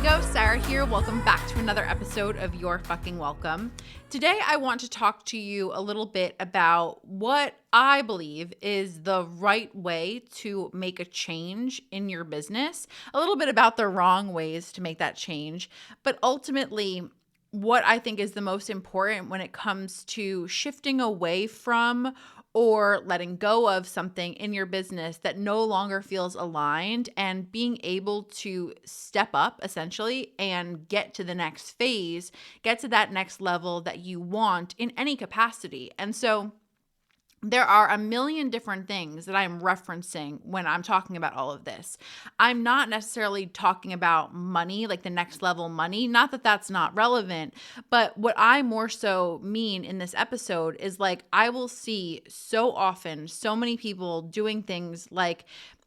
go, Sarah here. Welcome back to another episode of You're Fucking Welcome. Today, I want to talk to you a little bit about what I believe is the right way to make a change in your business, a little bit about the wrong ways to make that change, but ultimately, what I think is the most important when it comes to shifting away from or letting go of something in your business that no longer feels aligned and being able to step up essentially and get to the next phase, get to that next level that you want in any capacity. And so there are a million different things that I'm referencing when I'm talking about all of this. I'm not necessarily talking about money, like the next level money. Not that that's not relevant, but what I more so mean in this episode is like I will see so often so many people doing things like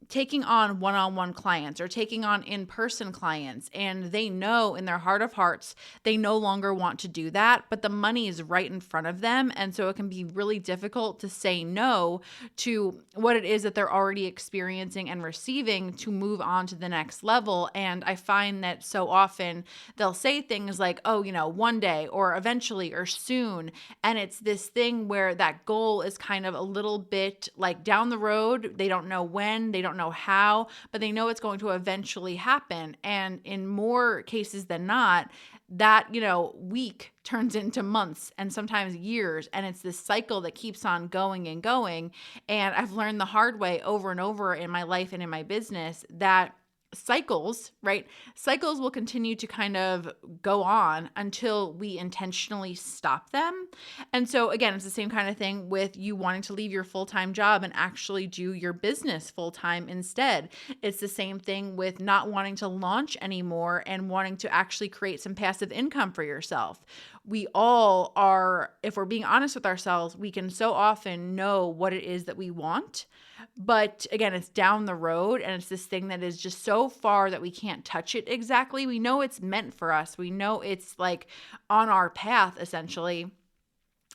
taking on one-on-one clients or taking on in-person clients, and they know in their heart of hearts they no longer want to do that, but the money is right in front of them, and so it can be really difficult to say no to what it is that they're already experiencing and receiving to move on to the next level. And I find that so often they'll say things like, oh, one day or eventually or soon, and it's this thing where that goal is kind of a little bit like down the road. They don't know when, they don't know how, but they know it's going to eventually happen. And in more cases than not, that, week turns into months and sometimes years. And it's this cycle that keeps on going and going. And I've learned the hard way over and over in my life and in my business that cycles will continue to kind of go on until we intentionally stop them. And so again, it's the same kind of thing with you wanting to leave your full-time job and actually do your business full-time instead. It's the same thing with not wanting to launch anymore and wanting to actually create some passive income for yourself. We all are, if we're being honest with ourselves, we can so often know what it is that we want. But again, it's down the road and it's this thing that is just so far that we can't touch it exactly. We know it's meant for us. We know it's like on our path essentially,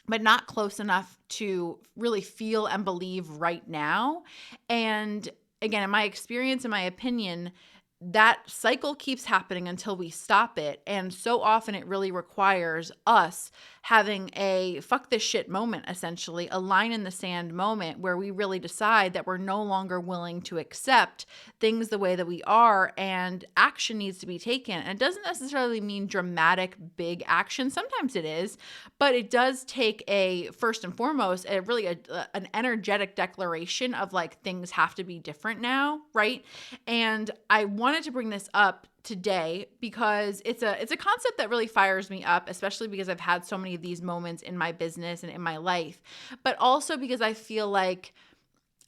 but not close enough to really feel and believe right now. And again, in my experience, in my opinion, that cycle keeps happening until we stop it. And so often it really requires us having a fuck this shit moment, essentially, a line in the sand moment where we really decide that we're no longer willing to accept things the way that we are and action needs to be taken. And it doesn't necessarily mean dramatic, big action. Sometimes it is, but it does take first and foremost, an energetic declaration of like things have to be different now, right? And I wanted to bring this up today because it's a concept that really fires me up, especially because I've had so many of these moments in my business and in my life, but also because I feel like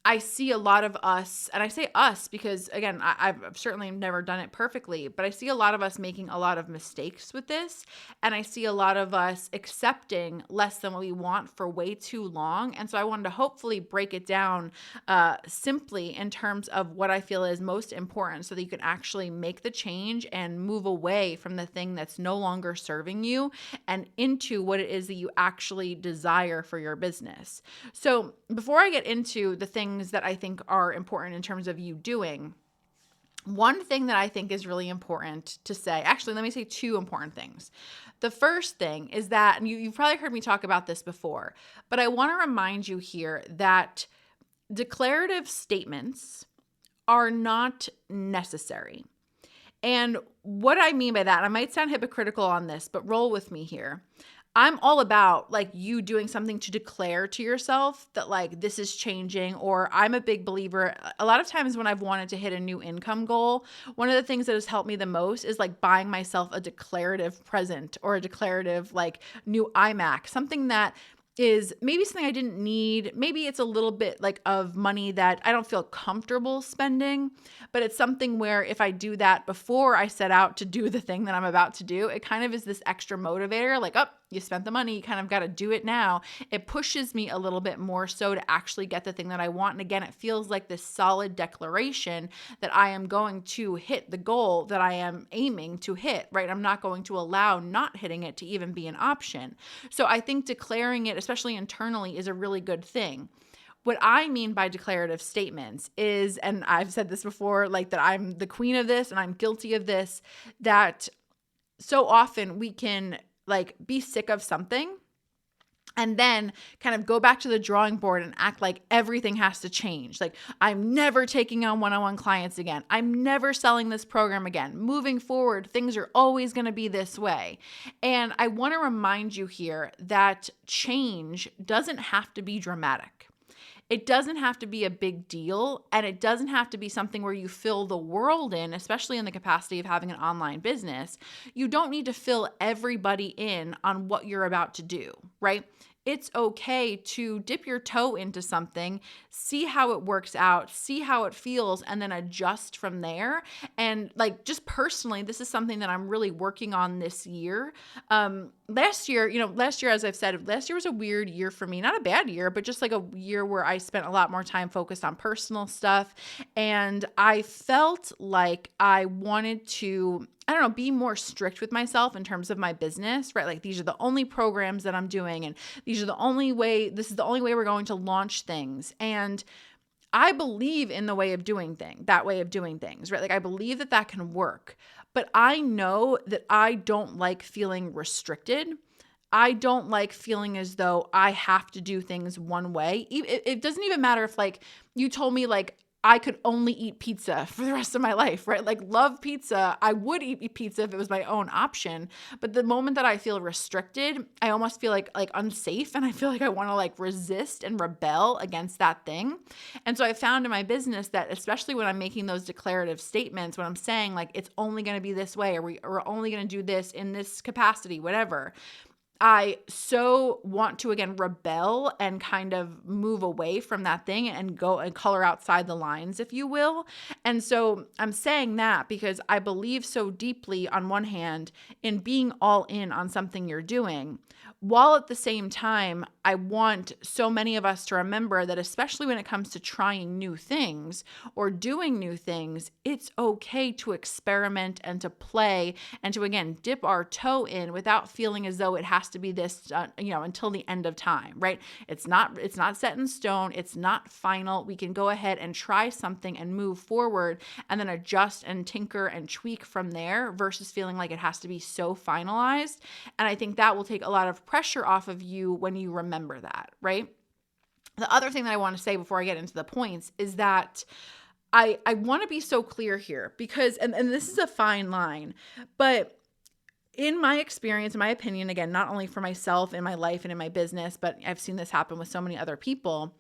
I see a lot of us, and I say us because, again, I've certainly never done it perfectly, but I see a lot of us making a lot of mistakes with this, and I see a lot of us accepting less than what we want for way too long, and so I wanted to hopefully break it down simply in terms of what I feel is most important so that you can actually make the change and move away from the thing that's no longer serving you and into what it is that you actually desire for your business. So before I get into the things that I think are important in terms of you doing, one thing that I think is really important to say, actually, let me say two important things. The first thing is that, and you've probably heard me talk about this before, but I want to remind you here that declarative statements are not necessary. And what I mean by that, I might sound hypocritical on this, but roll with me here. I'm all about like you doing something to declare to yourself that like this is changing, or I'm a big believer. A lot of times when I've wanted to hit a new income goal, one of the things that has helped me the most is like buying myself a declarative present or a declarative like new iMac, something that is maybe something I didn't need. Maybe it's a little bit like of money that I don't feel comfortable spending, but it's something where if I do that before I set out to do the thing that I'm about to do, it kind of is this extra motivator, like, oh, you spent the money, you kind of got to do it now. It pushes me a little bit more so to actually get the thing that I want. And again, it feels like this solid declaration that I am going to hit the goal that I am aiming to hit, right? I'm not going to allow not hitting it to even be an option. So I think declaring it, especially internally, is a really good thing. what I mean by declarative statements is, and I've said this before, like that I'm the queen of this and I'm guilty of this, that so often we can like be sick of something and then kind of go back to the drawing board and act like everything has to change. Like, I'm never taking on one-on-one clients again. I'm never selling this program again. Moving forward, things are always going to be this way. And I want to remind you here that change doesn't have to be dramatic. It doesn't have to be a big deal, and it doesn't have to be something where you fill the world in, especially in the capacity of having an online business. You don't need to fill everybody in on what you're about to do, right? It's okay to dip your toe into something, see how it works out, see how it feels, and then adjust from there. And like, just personally, this is something that I'm really working on this year. Last year, as I've said, last year was a weird year for me. Not a bad year, but just like a year where I spent a lot more time focused on personal stuff. And I felt like I wanted to, be more strict with myself in terms of my business, right? Like, these are the only programs that I'm doing, and this is the only way we're going to launch things. And I believe in that way of doing things, right? Like, I believe that can work, but I know that I don't like feeling restricted. I don't like feeling as though I have to do things one way. It doesn't even matter if like you told me like I could only eat pizza for the rest of my life, right? Like, love pizza. I would eat pizza if it was my own option. But the moment that I feel restricted, I almost feel like unsafe, and I feel like I want to like resist and rebel against that thing. And so I found in my business that, especially when I'm making those declarative statements, when I'm saying like it's only going to be this way, or we're only going to do this in this capacity, whatever, I so want to, again, rebel and kind of move away from that thing and go and color outside the lines, if you will. And so I'm saying that because I believe so deeply, on one hand, in being all in on something you're doing, while at the same time, I want so many of us to remember that, especially when it comes to trying new things or doing new things, it's okay to experiment and to play and to, again, dip our toe in without feeling as though it has to be this, until the end of time, right? It's not set in stone. It's not final. We can go ahead and try something and move forward and then adjust and tinker and tweak from there versus feeling like it has to be so finalized. And I think that will take a lot of pressure off of you when you remember that, right? The other thing that I want to say before I get into the points is that I want to be so clear here because, and this is a fine line, but in my experience, in my opinion, again, not only for myself in my life and in my business, but I've seen this happen with so many other people,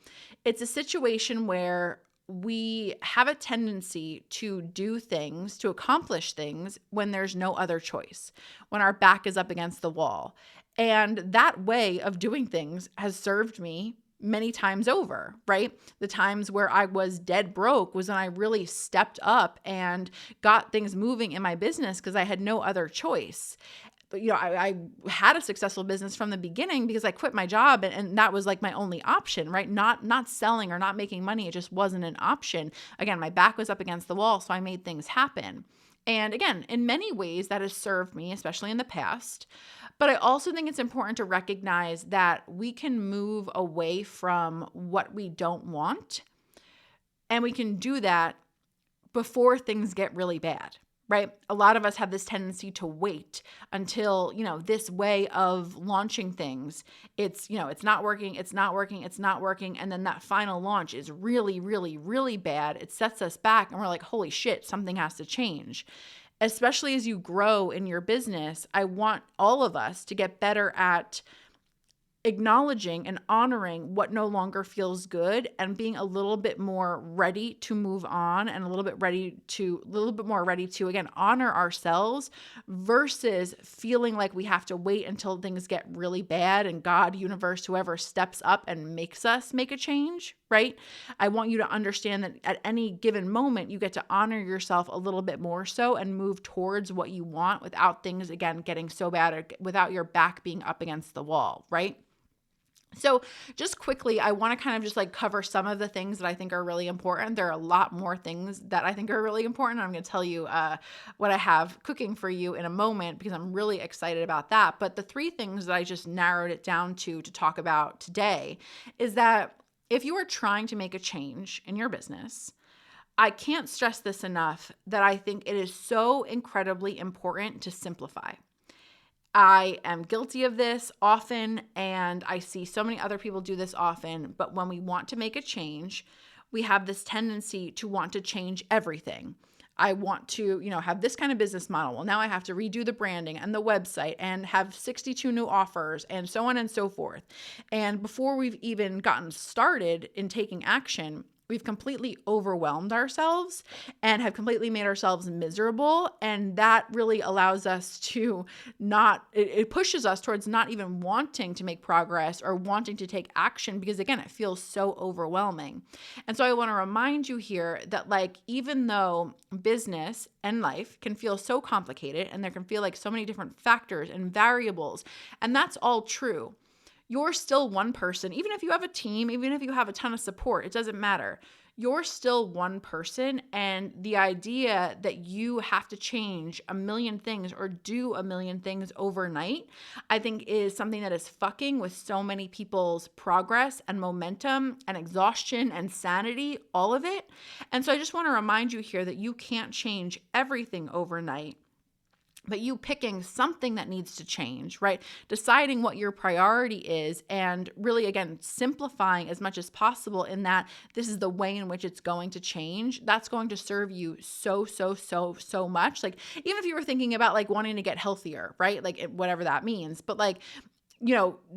it's a situation where we have a tendency to do things, to accomplish things when there's no other choice, when our back is up against the wall. And that way of doing things has served me many times over, right? The times where I was dead broke was when I really stepped up and got things moving in my business because I had no other choice. But, I had a successful business from the beginning because I quit my job and that was like my only option, right? Not selling or not making money. It just wasn't an option. Again, my back was up against the wall, so I made things happen. And again, in many ways that has served me, especially in the past. But I also think it's important to recognize that we can move away from what we don't want. And we can do that before things get really bad, right? A lot of us have this tendency to wait until, this way of launching things, it's not working. And then that final launch is really, really, really bad. It sets us back and we're like, holy shit, something has to change. Especially as you grow in your business, I want all of us to get better at acknowledging and honoring what no longer feels good and being a little bit more ready to move on and a little bit more ready to, again, honor ourselves versus feeling like we have to wait until things get really bad and God, universe, whoever steps up and makes us make a change, right? I want you to understand that at any given moment, you get to honor yourself a little bit more so and move towards what you want without things, again, getting so bad or without your back being up against the wall, right? So just quickly, I want to kind of just like cover some of the things that I think are really important. There are a lot more things that I think are really important. I'm going to tell you what I have cooking for you in a moment because I'm really excited about that. But the three things that I just narrowed it down to talk about today is that if you are trying to make a change in your business, I can't stress this enough that I think it is so incredibly important to simplify. I am guilty of this often, and I see so many other people do this often. But when we want to make a change, we have this tendency to want to change everything. I want to, have this kind of business model. Well, now I have to redo the branding and the website and have 62 new offers and so on and so forth. And before we've even gotten started in taking action, we've completely overwhelmed ourselves and have completely made ourselves miserable. And that really allows us to it pushes us towards not even wanting to make progress or wanting to take action because, again, it feels so overwhelming. And so I want to remind you here that, even though business and life can feel so complicated and there can feel like so many different factors and variables, and that's all true, you're still one person. Even if you have a team, even if you have a ton of support, it doesn't matter. You're still one person. And the idea that you have to change a million things or do a million things overnight, I think is something that is fucking with so many people's progress and momentum and exhaustion and sanity, all of it. And so I just want to remind you here that you can't change everything overnight. But you picking something that needs to change, right? Deciding what your priority is and really, again, simplifying as much as possible in that this is the way in which it's going to change. That's going to serve you so much. Even if you were thinking about wanting to get healthier, right? Whatever that means. But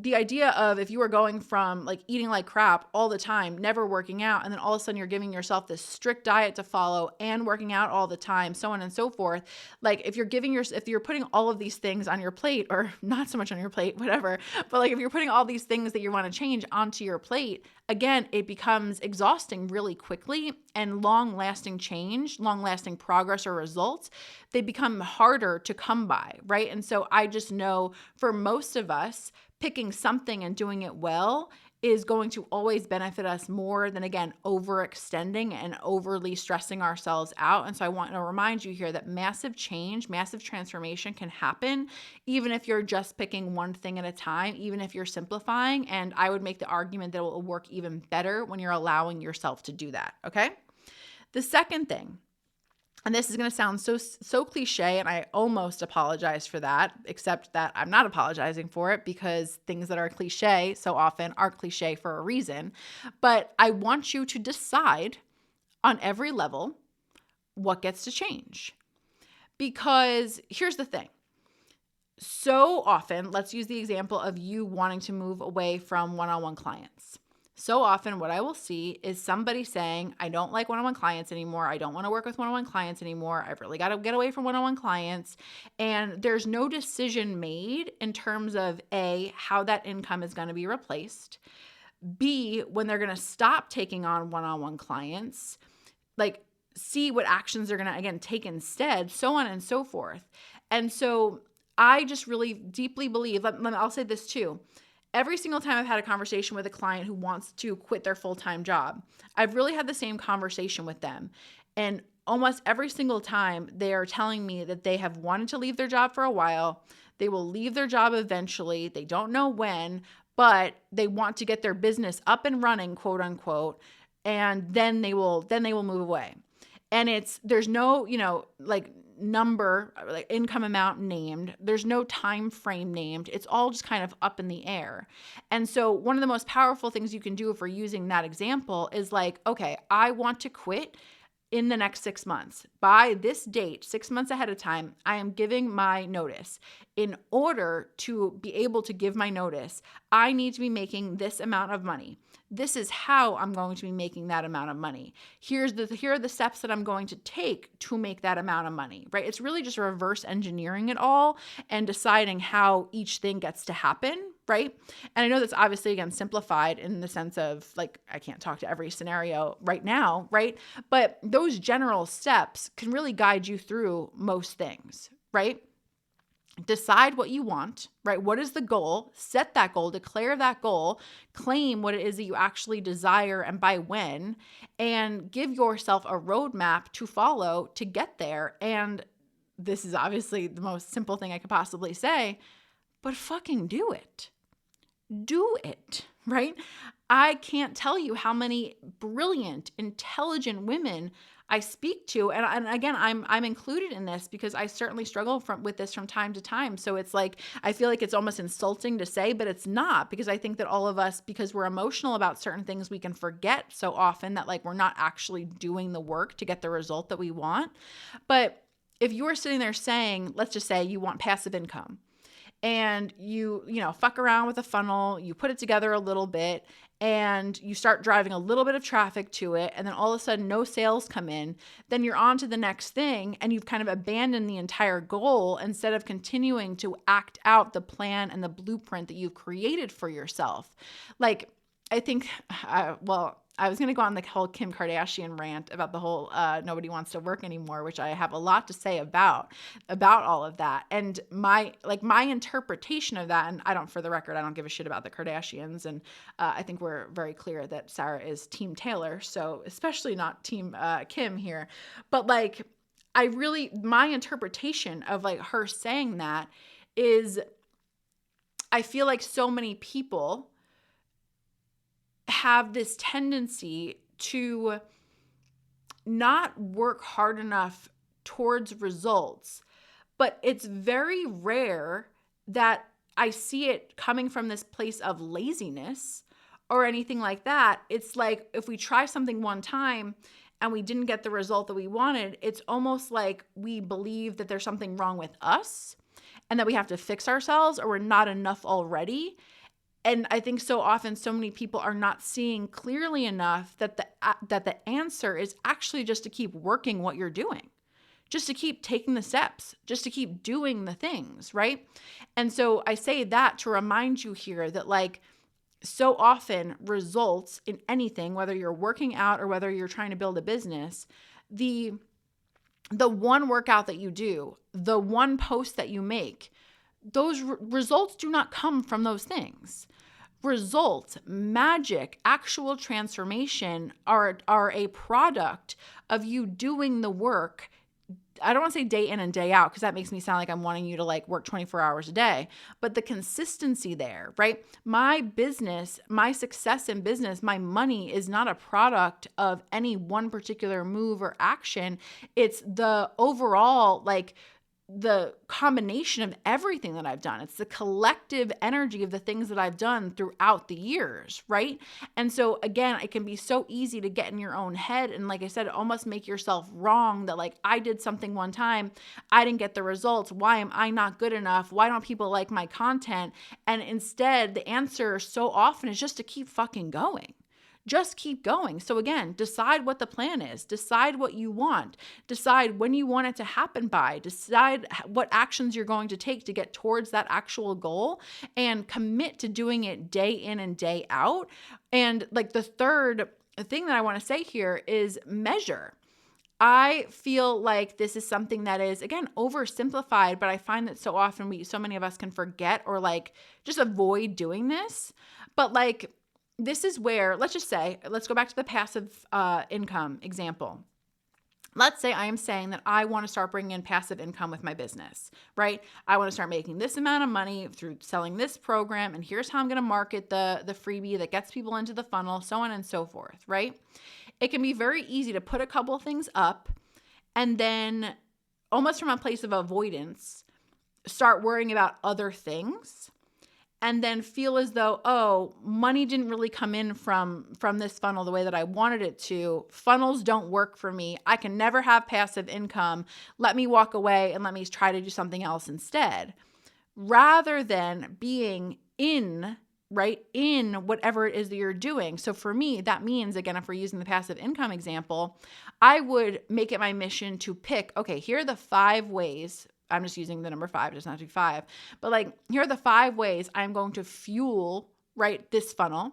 the idea of if you were going from eating like crap all the time, never working out, and then all of a sudden you're giving yourself this strict diet to follow and working out all the time, so on and so forth. If you're putting all of these things on your plate, or not so much on your plate, whatever, but if you're putting all these things that you want to change onto your plate, again, it becomes exhausting really quickly, and long-lasting change, long-lasting progress or results, they become harder to come by, right? And so I just know for most of us, picking something and doing it well is going to always benefit us more than, again, overextending and overly stressing ourselves out. And so I want to remind you here that massive change, massive transformation can happen even if you're just picking one thing at a time, even if you're simplifying. And I would make the argument that it will work even better when you're allowing yourself to do that, okay? The second thing, and this is going to sound so cliche, and I almost apologize for that, except that I'm not apologizing for it because things that are cliche so often are cliche for a reason. But I want you to decide on every level what gets to change. Because here's the thing. So often, let's use the example of you wanting to move away from one-on-one clients. So often what I will see is somebody saying, I don't like one-on-one clients anymore. I don't want to work with one-on-one clients anymore. I've really got to get away from one-on-one clients. And there's no decision made in terms of A, how that income is going to be replaced. B, when they're going to stop taking on one-on-one clients, C, what actions they're going to, again, take instead, so on and so forth. And so I just really deeply believe, I'll say this too. Every single time I've had a conversation with a client who wants to quit their full-time job, I've really had the same conversation with them. And almost every single time they are telling me that they have wanted to leave their job for a while. They will leave their job eventually. They don't know when, but they want to get their business up and running, quote unquote, and then they will move away. And there's no, number, income amount named. There's no time frame named. It's all just kind of up in the air. And so one of the most powerful things you can do if we're using that example is okay, I want to quit in the next 6 months. By this date, 6 months ahead of time, I am giving my notice. In order to be able to give my notice, I need to be making this amount of money. This is how I'm going to be making that amount of money. Here are the steps that I'm going to take to make that amount of money, right? It's really just reverse engineering it all and deciding how each thing gets to happen, right? And I know that's obviously, again, simplified in the sense of I can't talk to every scenario right now, right? But those general steps can really guide you through most things, right? Decide what you want, right? What is the goal? Set that goal, declare that goal, claim what it is that you actually desire and by when, and give yourself a roadmap to follow to get there. And this is obviously the most simple thing I could possibly say, but fucking do it. Do it, right? I can't tell you how many brilliant, intelligent women I speak to, and again, I'm included in this because I certainly struggle with this from time to time. So it's like I feel like it's almost insulting to say, but it's not, because I think that all of us, because we're emotional about certain things, we can forget so often that like we're not actually doing the work to get the result that we want. But if you were sitting there saying, let's just say you want passive income, and you fuck around with a funnel, you put it together a little bit, and you start driving a little bit of traffic to it, and then all of a sudden no sales come in, then you're on to the next thing, and you've kind of abandoned the entire goal instead of continuing to act out the plan and the blueprint that you've created for yourself. Like, I think, I was going to go on the whole Kim Kardashian rant about the whole nobody wants to work anymore, which I have a lot to say about all of that. And my interpretation of that, and for the record, I don't give a shit about the Kardashians. And I think we're very clear that Sarah is Team Taylor, so especially not Team Kim here. But like, my interpretation of like her saying that is, I feel like so many people have this tendency to not work hard enough towards results, but it's very rare that I see it coming from this place of laziness or anything like that. It's like if we try something one time and we didn't get the result that we wanted, it's almost like we believe that there's something wrong with us and that we have to fix ourselves, or we're not enough already. And I think so often so many people are not seeing clearly enough that the answer is actually just to keep working what you're doing, just to keep taking the steps, just to keep doing the things, right? And so I say that to remind you here that like so often results in anything, whether you're working out or whether you're trying to build a business, the one workout that you do, the one post that you make, those results do not come from those things. Results, magic, actual transformation are a product of you doing the work. I don't want to say day in and day out, because that makes me sound like I'm wanting you to like work 24 hours a day, but the consistency there, right? My business, my success in business, my money is not a product of any one particular move or action. It's the overall, like, the combination of everything that I've done. It's the collective energy of the things that I've done throughout the years, right? And so again, it can be so easy to get in your own head and, like I said, almost make yourself wrong, that like, I did something one time, I didn't get the results. Why am I not good enough? Why don't people like my content? And instead, the answer so often is just to keep fucking going. Just keep going. So again, decide what the plan is. Decide what you want. Decide when you want it to happen by. Decide what actions you're going to take to get towards that actual goal, and commit to doing it day in and day out. And like the third thing that I want to say here is measure. I feel like this is something that is, again, oversimplified, but I find that so often so many of us can forget or like just avoid doing this. But like, this is where, let's go back to the passive income example. Let's say I am saying that I want to start bringing in passive income with my business, right? I want to start making this amount of money through selling this program, and here's how I'm going to market the freebie that gets people into the funnel, so on and so forth, right? It can be very easy to put a couple of things up and then, almost from a place of avoidance, start worrying about other things, and then feel as though, oh, money didn't really come in from this funnel the way that I wanted it to. Funnels don't work for me. I can never have passive income. Let me walk away and let me try to do something else instead. Rather than being in whatever it is that you're doing. So for me, that means, again, if we're using the passive income example, I would make it my mission to pick, okay, here are the 5 ways. I'm just using the number 5, it doesn't have to be 5. But like, here are the 5 ways I'm going to fuel, right, this funnel.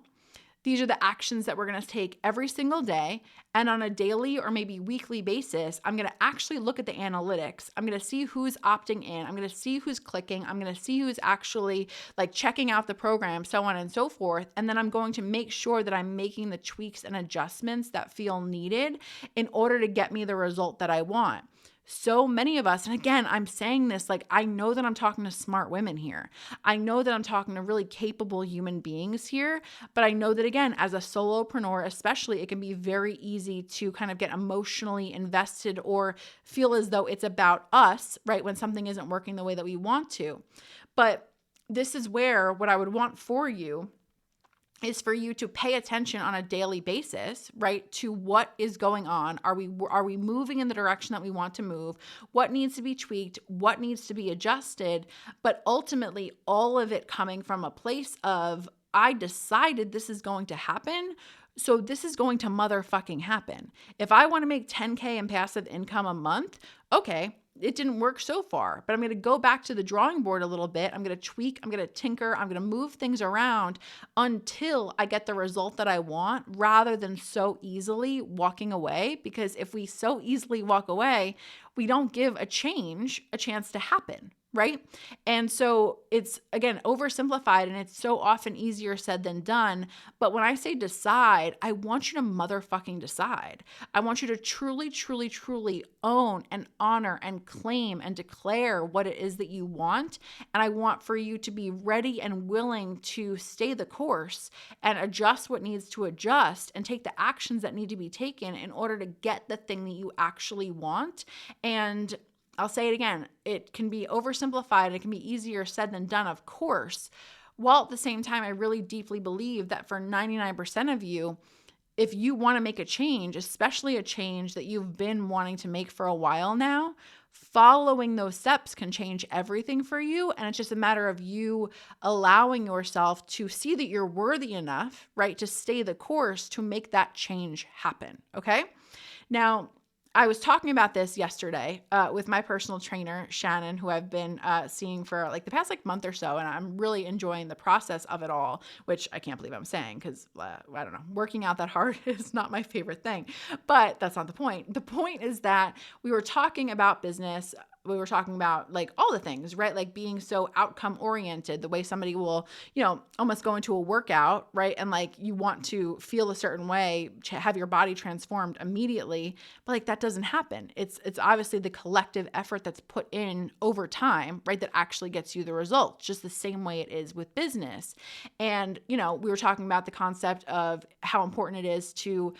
These are the actions that we're going to take every single day. And on a daily or maybe weekly basis, I'm going to actually look at the analytics. I'm going to see who's opting in. I'm going to see who's clicking. I'm going to see who's actually like checking out the program, so on and so forth. And then I'm going to make sure that I'm making the tweaks and adjustments that feel needed in order to get me the result that I want. So many of us, and again, I'm saying this like I know that I'm talking to smart women here. I know that I'm talking to really capable human beings here, but I know that again, as a solopreneur, especially, it can be very easy to kind of get emotionally invested or feel as though it's about us, right? When something isn't working the way that we want to. But this is where what I would want for you is for you to pay attention on a daily basis, right? To what is going on. Are we moving in the direction that we want to move? What needs to be tweaked? What needs to be adjusted? But ultimately, all of it coming from a place of, I decided this is going to happen. So this is going to motherfucking happen. If I want to make 10K in passive income a month, okay, it didn't work so far, but I'm going to go back to the drawing board a little bit. I'm going to tweak, I'm going to tinker, I'm going to move things around until I get the result that I want, rather than so easily walking away. Because if we so easily walk away, we don't give a change a chance to happen, right? And so it's, again, oversimplified, and it's so often easier said than done. But when I say decide, I want you to motherfucking decide. I want you to truly, truly, truly own and honor and claim and declare what it is that you want. And I want for you to be ready and willing to stay the course and adjust what needs to adjust and take the actions that need to be taken in order to get the thing that you actually want. And I'll say it again, it can be oversimplified. It can be easier said than done, of course. While at the same time, I really deeply believe that for 99% of you, if you want to make a change, especially a change that you've been wanting to make for a while now, following those steps can change everything for you. And it's just a matter of you allowing yourself to see that you're worthy enough, right, to stay the course to make that change happen. Okay. Now, I was talking about this yesterday with my personal trainer, Shannon, who I've been seeing for like the past month or so. And I'm really enjoying the process of it all, which I can't believe I'm saying because I don't know, working out that hard is not my favorite thing, but that's not the point. The point is that we were talking about business. We were talking about like all the things, right? Like being so outcome oriented, the way somebody will, almost go into a workout, right? And like you want to feel a certain way to have your body transformed immediately, but like that doesn't happen. It's obviously the collective effort that's put in over time, right? That actually gets you the results, just the same way it is with business. And, we were talking about the concept of how important it is to,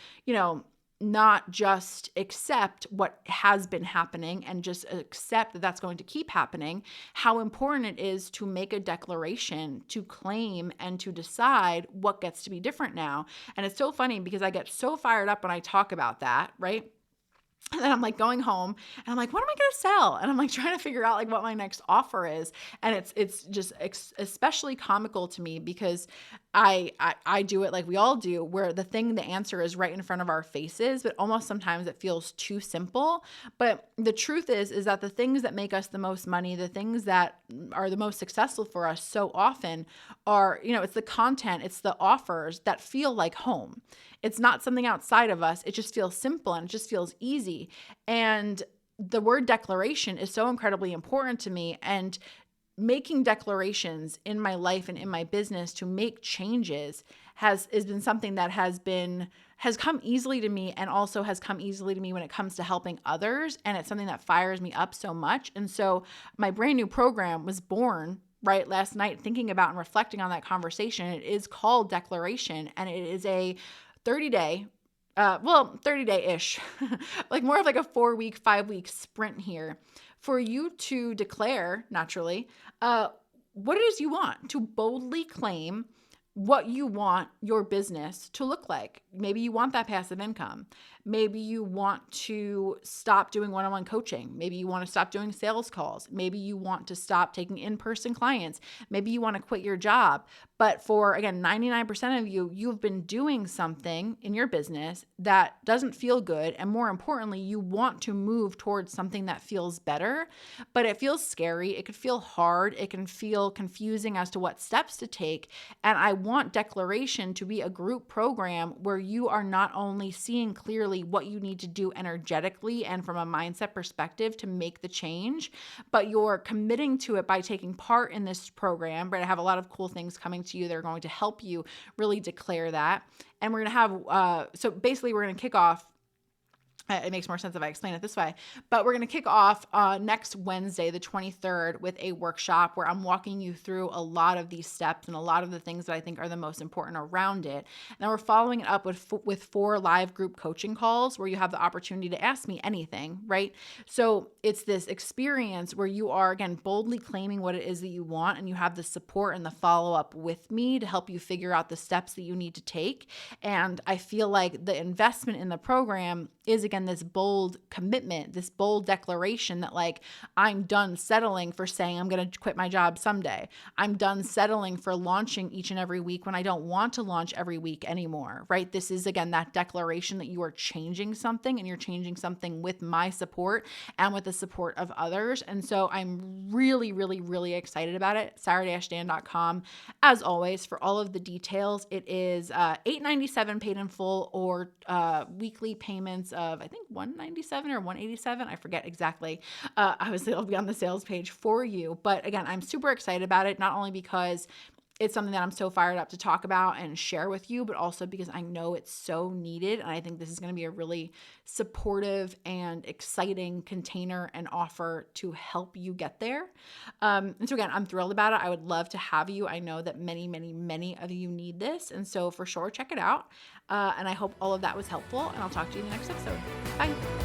not just accept what has been happening and just accept that that's going to keep happening, how important it is to make a declaration, to claim and to decide what gets to be different now. And it's so funny because I get so fired up when I talk about that, right? And then I'm like going home and I'm like, what am I going to sell? And I'm like trying to figure out like what my next offer is. And it's just especially comical to me because I do it like we all do, where the answer is right in front of our faces, but almost sometimes it feels too simple. But the truth is that the things that make us the most money, the things that are the most successful for us so often are, it's the content, it's the offers that feel like home. It's not something outside of us. It just feels simple and it just feels easy. And the word declaration is so incredibly important to me. And making declarations in my life and in my business to make changes has been something that has come easily to me, and also has come easily to me when it comes to helping others. And it's something that fires me up so much. And so my brand new program was born right last night, thinking about and reflecting on that conversation. It is called Declaration, and it is a 30-day 30-day-ish, like more of like a 4-week, 5-week sprint here for you to declare naturally what it is you want, to boldly claim what you want your business to look like. Maybe you want that passive income. Maybe you want to stop doing one-on-one coaching. Maybe you want to stop doing sales calls. Maybe you want to stop taking in-person clients. Maybe you want to quit your job. But for, again, 99% of you, you've been doing something in your business that doesn't feel good. And more importantly, you want to move towards something that feels better, but it feels scary. It could feel hard. It can feel confusing as to what steps to take. And I want Declaration to be a group program where you are not only seeing clearly what you need to do energetically and from a mindset perspective to make the change, but you're committing to it by taking part in this program. Right? I have a lot of cool things coming to you that are going to help you really declare that. And we're going to have, so basically we're going to kick off It makes more sense if I explain it this way. But we're going to kick off next Wednesday, the 23rd, with a workshop where I'm walking you through a lot of these steps and a lot of the things that I think are the most important around it. And then we're following it up with 4 live group coaching calls where you have the opportunity to ask me anything, right? So it's this experience where you are, again, boldly claiming what it is that you want, and you have the support and the follow-up with me to help you figure out the steps that you need to take. And I feel like the investment in the program is, again, this bold commitment, this bold declaration that, like, I'm done settling for saying I'm going to quit my job someday. I'm done settling for launching each and every week when I don't want to launch every week anymore, right? This is, again, that declaration that you are changing something, and you're changing something with my support and with the support of others. And so I'm really, really, really excited about it. Sarah-Dan.com, as always, for all of the details. It is $897 paid in full, or weekly payments of, I think, $197 or $187. I forget exactly. Obviously, it'll be on the sales page for you. But again, I'm super excited about it, not only because it's something that I'm so fired up to talk about and share with you, but also because I know it's so needed. And I think this is going to be a really supportive and exciting container and offer to help you get there. And so again, I'm thrilled about it. I would love to have you. I know that many, many, many of you need this. And so for sure, check it out. And I hope all of that was helpful. And I'll talk to you in the next episode. Bye.